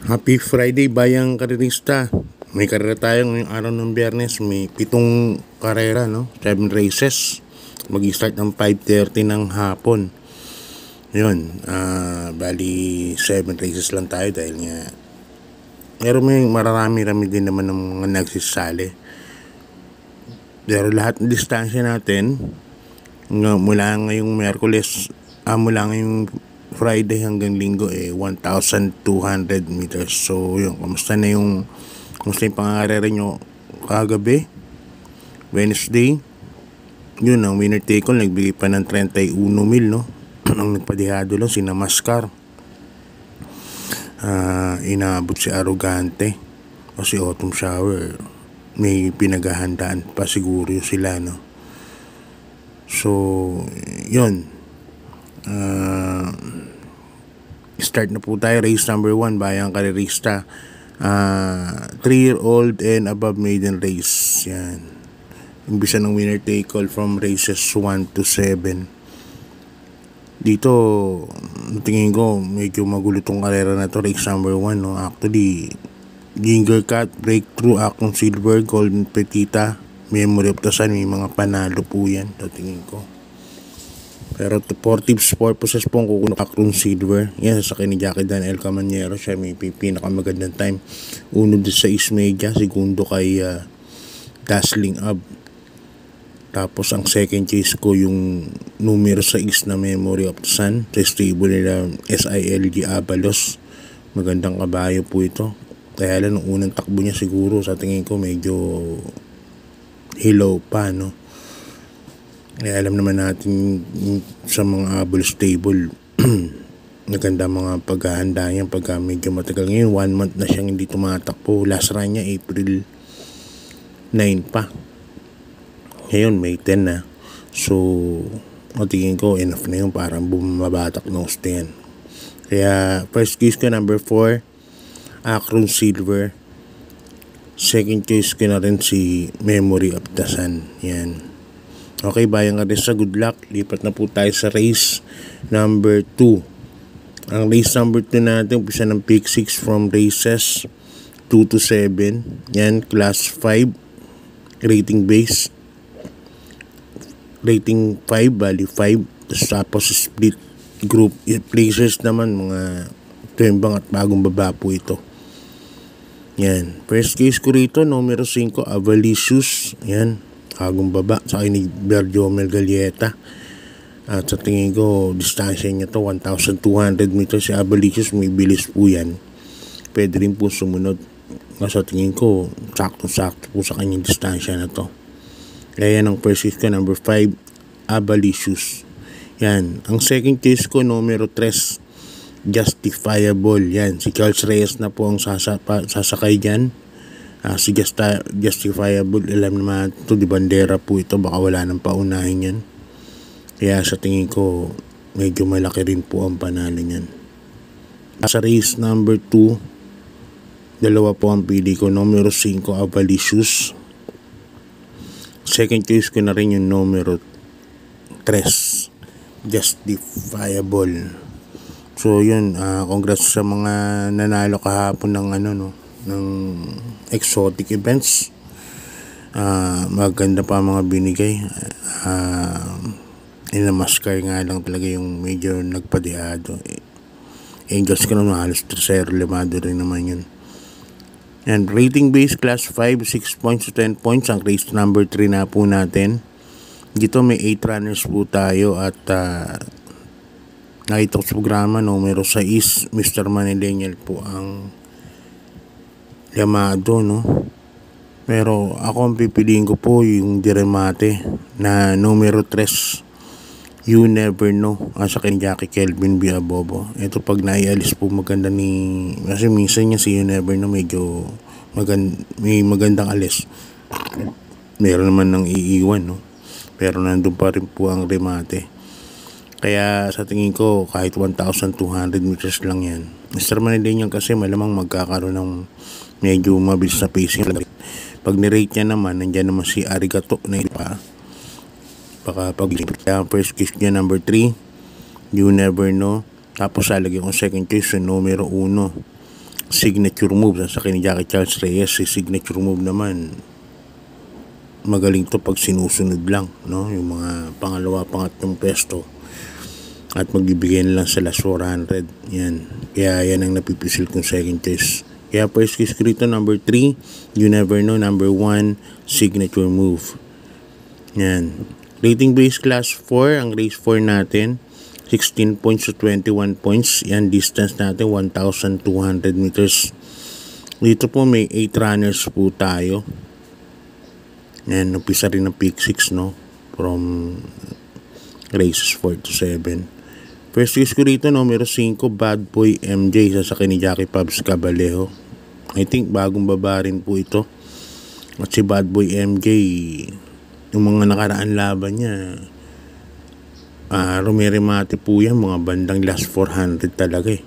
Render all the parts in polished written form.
Happy Friday bayang karirista. May karera tayo ngayong araw ng Biyernes. May 7 karera, no? 7 races. Mag-start ng 5:30 ng hapon. Yun, bali 7 races lang tayo dahil nga pero may mararami-rami din naman ng mga nagsisali. Pero lahat ng distansya natin mula ngayong Miyerkules, mula ngayong Friday hanggang Linggo 1,200 meters. So yun, kamusta yung pangarera nyo kagabi? Wednesday, yun ang winner take all, nagbigay pa ng 31,000, no? Ang nagpadihado lang sina Mascar, inabot si Arrogante o si Autumn Shower. May pinaghahandaan pa siguro sila, no? So yun, start na po tayo. Race number 1, bayang karirista, 3-year-old and above maiden race. Yan, umpisa ng winner take all from races 1 to 7. Dito tingin ko medyo magulo tong karera na to. Race number 1, no? Actually, Ginger Cat, Breakthrough, Akron Silver, Golden Petita, Memory of the Sun, may mga panalo po yan to tingin ko. Pero for tips purposes po, kung kukuno Akron Silver, yan sa ni Jackie Daniel Camanero, siya may pinakamagandang time. Uno din sa Ismedia, segundo kay Dazzling Up. Tapos ang second chase ko yung numero 6 na Memory of the Sun, sa stable nila SILG Abalos. Magandang kabayo po ito. Kaya lang nung unang takbo niya siguro sa tingin ko medyo hilaw pa, no? Kaya alam naman natin sa mga Abel stable naganda mga paghahanda niya pagka medyo matagal. Ngayon 1 month na siyang hindi tumatakbo. Last run niya April 9 pa. Ngayon May 10 na. So tingin ko enough na yun, parang bumabatak nose na yan. Kaya first case ko number 4, Akron Silver. Second case ko na rin si Memory of the Sun. Yan. Okay, bayang karista, good luck. Lipat na po tayo sa race number 2. Ang race number 2 natin, umpisa ng pick 6 from races 2 to 7. Yan, class 5, rating base. Rating 5, bali 5. Tapos split group places naman, mga tuwembang at bagong baba po ito. Yan, first case ko rito, numero 5, Avalicious. Yan, bagong baba sa ni Berjomel Galieta. At sa tingin ko distansya niya to 1,200 meters. Si Avalicious may bilis po yan, pwede rin po sumunod. Sa tingin ko sakto po sa kanyang distansya na to. Kaya yan ang first case ko, number 5, Avalicious. Yan, ang second case ko, numero 3, Justifiable. Yan, si Charles Reyes na po ang sasakay dyan. Si Justifiable, alam naman ito, di bandera po ito, baka wala nang paunahin yan. Kaya sa tingin ko medyo malaki rin po ang panalo niyan. Sa race number 2, dalawa po ang pili ko, numero 5, Avalicious. Second case ko na rin yung numero 3, Justifiable. So yun, congrats sa mga nanalo kahapon ng ng exotic events. Maganda pa mga binigay. Mascar nga lang talaga yung medyo nagpadihado. Angels ko naman halos 3-0 limado rin naman yun. And rating base class 5, 6 points to 10 points. Ang race number 3 na po natin. Dito may 8 runners po tayo at nakita ko sa programa, numero 6, Mr. Manilenial po ang llamado, no? Pero ako ang pipiliin ko po yung diremate na numero 3, You Never Know, sa akin Jackie Kelvin Biabobo. Ito pag naialis po maganda kasi minsan niya si You Never Know medyo may magandang alis. Meron naman ng iiwan, no? Pero nandun pa rin po ang remate. Kaya sa tingin ko kahit 1,200 meters lang yan. Mr. Manilenial kasi malamang magkakaroon ng medyo mabilis na pacing. Pag nirate niya naman, nandiyan naman si Arigato na ipa. Baka kaya first case niya number 3, You Never Know. Tapos lalagyan ko second case sa numero 1, signature move. Sa akin ni Jackie Charles Reyes, si signature move naman, magaling to pag sinusunod lang, no? Yung mga pangalawa, pangatlong pesto at magbibigay na lang sa last 400. Yan. Kaya yan ang napipisil kong second choice. Kaya first choice ko rito, number 3, you never know. Number 1, signature move. Yan. Rating base class 4, ang race 4 natin, 16 points to 21 points. Yan, distance natin, 1,200 meters. Dito po may 8 runners po tayo. Yan, umpisa rin ng peak 6, no? From races 4 to 7. First choice ko rito, numero 5, Bad Boy MJ, sasakyan ni Jackie Pabs Cabalejo. I think bagong baba rin po ito. At si Bad Boy MJ, yung mga nakaraan laban niya, rumirimati po yan, mga bandang last 400 talaga eh.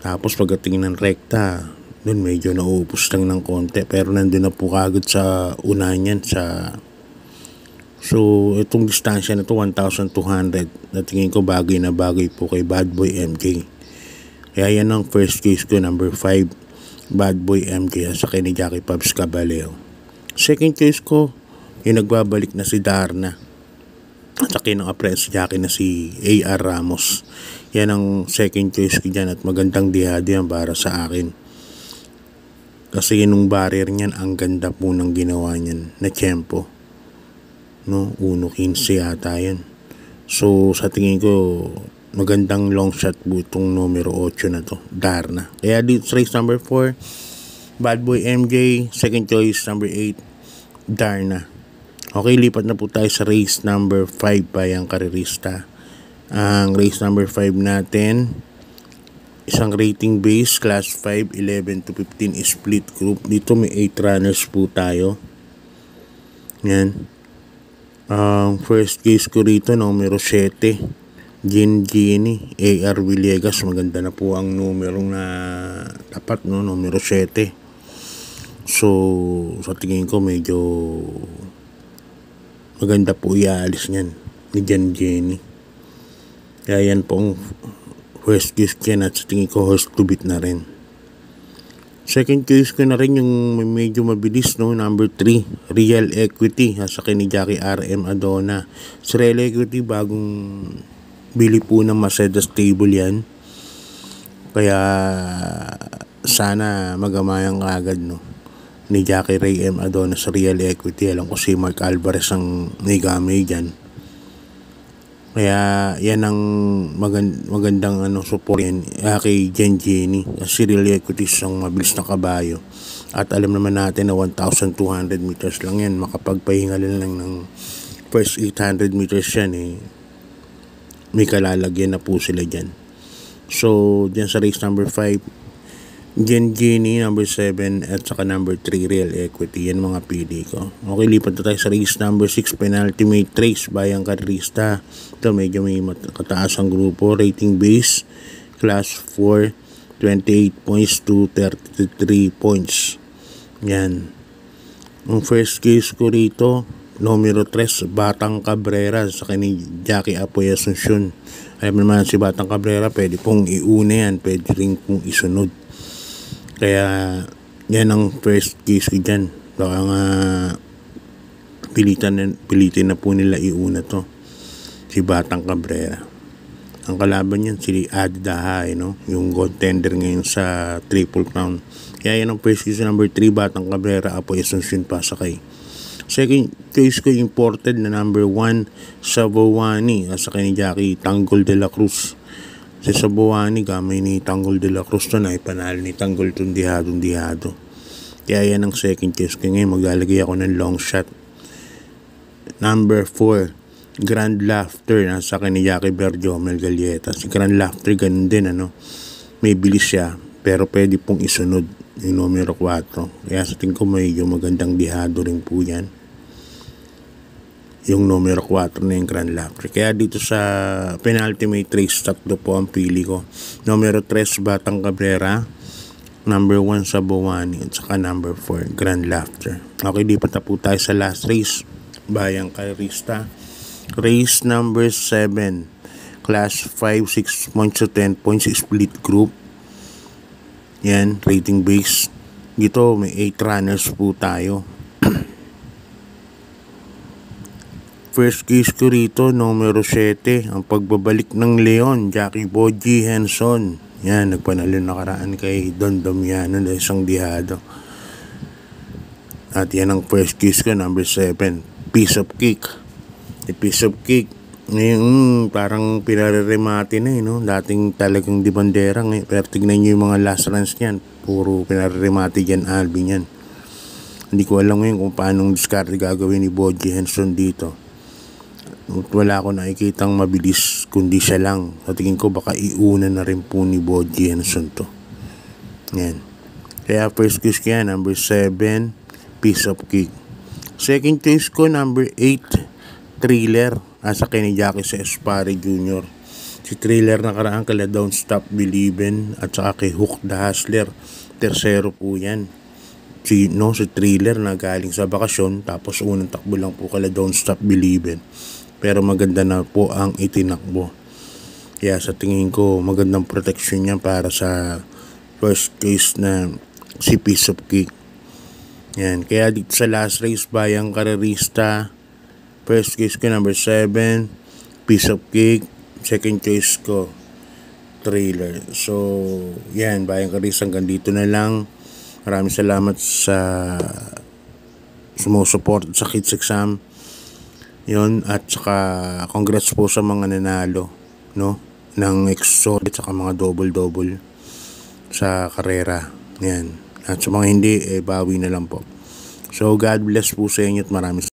Tapos pagdating ng rekta, dun medyo nauupos lang ng konti, pero nandun na po kagad sa unahan yan So itong distansya na to 1,200, natingin ko bagay na bagay po kay Bad Boy MJ. Kaya yan ang first case ko, number 5, Bad Boy MJ, sa kay ni Jackie Pabs Cabalejo. Second case ko, yung nagbabalik na si Darna, at sa kay ng apprentice Jackie na si A.R. Ramos. Yan ang second choice ko dyan, at magandang dihado yan para sa akin. Kasi yung barrier niyan, ang ganda po ng ginawa niyan na tempo. No, 1.15 yata yan. So sa tingin ko, magandang long shot po itong numero 8 na to, Darna. Kaya dito sa race number 4, Bad Boy MJ. Second choice, number 8, Darna. Okay, lipat na po tayo sa race number 5, Bayang Karerista. Ang race number 5 natin, isang rating base, class 5, 11 to 15 split group. Dito may 8 runners po tayo. Yan. Ang first case ko rito, numero 7, Genie, A.R. Villegas. Maganda na po ang numero na tapat, no? Numero 7. So sa tingin ko medyo maganda po iaalis niyan ni Genie. Kaya yan po ang first case ko, at sa tingin ko horse to beat na rin. Second case ko na rin yung medyo mabilis, no? Number 3, Real Equity, sa ni Jackie R.M. Adona. Sa Real Equity, bagong bili po ng Mercedes stable yan. Kaya sana magamayang agad, no, ni Jackie Ray M. Adona sa Real Equity. Alam ko si Mark Alvarez ang nigamay dyan. Kaya yan ang magandang support yan kay Genie. Kasi Real Equity isang mabilis na kabayo. At alam naman natin na 1,200 meters lang yan. Makapagpahinga lang ng first 800 meters yan eh. May kalalagyan na po sila dyan. So dyan sa race number 5, Genie, number 7, at saka number 3, Real Equity. Yan mga pili ko. Okay, lipat na tayo sa race number 6, Penultimate Race, Bayang Karerista. Ito medyo may kataas ang grupo. Rating base, class 4, 28 points to 33 points. Yan. Ang first case ko rito, numero 3, Batang Cabrera, sa ni Jackie Apoy Asuncion. Alam naman si Batang Cabrera, pwede pong iuna yan, pwede rin pong isunod. Kaya yan ang first case ko dyan. Baka nga pilitin na po nila iuna to, si Batang Cabrera. Ang kalaban yan si Adi Dahay, no? Yung contender ngayon sa Triple Crown. Kaya yan ang first case number 3, Batang Cabrera, Apoy Asuncion, pasakay. Second case ko, imported na number 1, Sabowani, sa ni Jackie Tanggol de la Cruz. Si Sabowani, gamay ni Tanggol de la Cruz to, na ipanalo ni Tanggol itong dihado. Kaya yan ang second case ko. Ngayon maglalagay ako ng long shot. Number 4, Grand Laughter, sa ni Jackie Berjomel Galieta. Si Grand Laughter, ganun din, may bilis siya, pero pwede pong isunod yung numero 4. Kaya sa tingin ko medyo magandang dihado rin po yan, yung numero 4 na yung Grand Laughter. Kaya dito sa Penultimate Race, tatlo po ang pili ko. Numero 3, Batang Cabrera, number 1, Sabowani, at saka number 4, Grand Laughter. Okay, lipat na po tayo sa last race, Bayang Karerista. Race number 7, class 5, 6 points to 10 points, split group. Yan, rating base. Dito may 8 runners po tayo. First case ko rito, numero 7, ang pagbabalik ng Leon, Jackie Boji Henson. Yan, nagpanalo nakaraan kay Don Damiano na isang dihado. At yan ang first case ko, number 7, Piece of Cake. Piece of Cake, ngayon parang pinareremate na no? Dating talagang di bandera ngayon. Pero tignan nyo yung mga last runs niyan, puro pinareremate dyan, Alvin yan. Hindi ko alam ngayon kung paano discard gagawin ni Boji Henson dito. Wala ako nakikitang mabilis kundi siya lang. Sa tingin ko baka iuna na rin po ni Boji Henson to. Yan. Kaya first case ko yan, number 7, Piece of Cake. Second case ko, number 8, Thriller. Asa kay ni Jackie sa Espare Jr. Si Thriller nakaraan kala Don't Stop Believin' at saka kay Hook the Hustler. Tercero po yan. Si Thriller na galing sa bakasyon, tapos unang takbo lang po kala Don't Stop Believin'. Pero maganda na po ang itinakbo. Kaya sa tingin ko magandang protection niya para sa first case na si Piece of Cake. Yan. Kaya dito sa last race, Bayang Karerista, first case ko number 7, Piece of Cake. Second case ko, Thriller. So yan, Bayang Karerista, hanggang dito na lang. Maraming salamat sa sumusupport sa Kids Exam. Yun, at saka congrats po sa mga nanalo, no, ng exotic at saka mga double sa karera. Yan. At sa mga hindi, bawi na lang po. So God bless po sa inyo at maraming